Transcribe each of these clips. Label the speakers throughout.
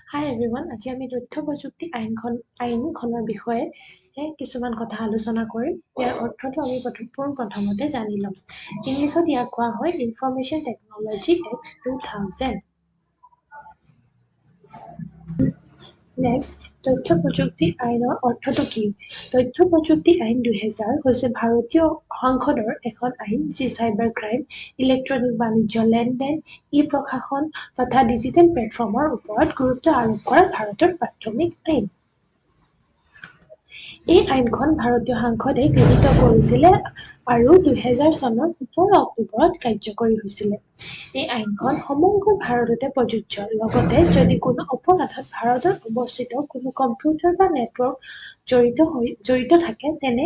Speaker 1: হাই everyone, আজি আমি তথ্য প্ৰযুক্তি আইনখনৰ বিষয়ে কিছুমান কথা আলোচনা কৰিম। ইয়াৰ অৰ্থটো আমি প্ৰথমতে জানি ল'ম। ইংলিছত ইয়াক কোৱা হয় ইনফৰমেশ্যন টেকনলজি এক্ট 2000। নেক্সট, তথ্য প্ৰযুক্তি আইনৰ অৰ্থটো কি? তথ্য প্ৰযুক্তি আইন 2000 হৈছে ভাৰতীয় সংসদৰ এখন আইন যি চাইবাৰ ক্ৰাইম, ইলেক্ট্ৰনিক বাণিজ্য লেনদেন, ই-প্ৰশাসন তথা ডিজিটেল প্লেটফৰ্মৰ ওপৰত গুৰুত্ব আৰোপ কৰা ভাৰতৰ প্ৰাথমিক আইন। এই আইনখন ভাৰতীয় সংসদে গৃহীত কৰিছিলে আৰু 2000 চনৰ 17 অক্টোবৰত কাৰ্যকৰী হৈছিলে। এই আইনখন সমগ্ৰ ভাৰততে প্ৰযোজ্য। লগতে যদি কোনো অপৰাধত ভাৰতত অৱস্থিত কোনো কম্পিউটাৰ বা নেটৱৰ্ক জড়িত থাকে, তেনে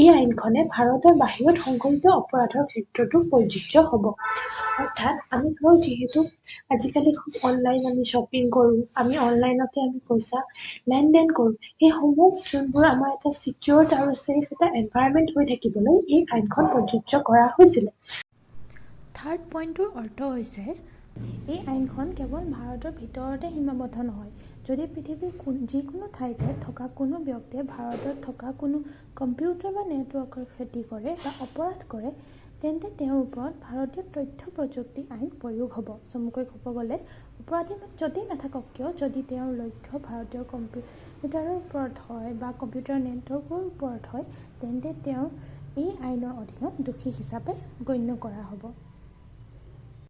Speaker 1: এই আইনখনে ভাৰতৰ বাহিৰত সংঘটিত অপৰাধৰ ক্ষেত্ৰতো প্ৰযোজ্য হ'ব। অৰ্থাৎ আমি ধৰক যিহেতু আজিকালি খুব অনলাইন আমি শ্বপিং কৰোঁ, আমি অনলাইনতে আমি পইচা লেনদেন কৰোঁ। সেইসমূহ যোনবোৰ আমাৰ এটা ছিকিউৰ্ড আৰু ছেফ এটা এনভাইৰনমেণ্ট হৈ থাকিবলৈ এই আইনখন প্ৰযোজ্য কৰা হৈছিলে।
Speaker 2: থাৰ্ড পইণ্টটোৰ অৰ্থ হৈছে এই আইনখন কেৱল ভাৰতৰ ভিতৰতে সীমাবদ্ধ নহয়। যদি পৃথিৱীৰ যিকোনো ঠাইতে থকা কোনো ব্যক্তিয়ে ভাৰতত থকা কোনো কম্পিউটাৰ বা নেটৱৰ্কৰ ক্ষতি কৰে বা অপৰাধ কৰে, তেন্তে তেওঁৰ ওপৰত ভাৰতীয় তথ্য প্ৰযুক্তি আইন প্ৰয়োগ হ'ব। চমুকৈ ক'ব গ'লে অপৰাধী য'তেই নাথাকক কিয়, যদি তেওঁৰ লক্ষ্য ভাৰতীয় কম্পিউটাৰৰ ওপৰত হয় বা কম্পিউটাৰ নেটৱৰ্কৰ ওপৰত হয়, তেন্তে তেওঁৰ এই আইনৰ অধীনত দোষী হিচাপে গণ্য কৰা হ'ব।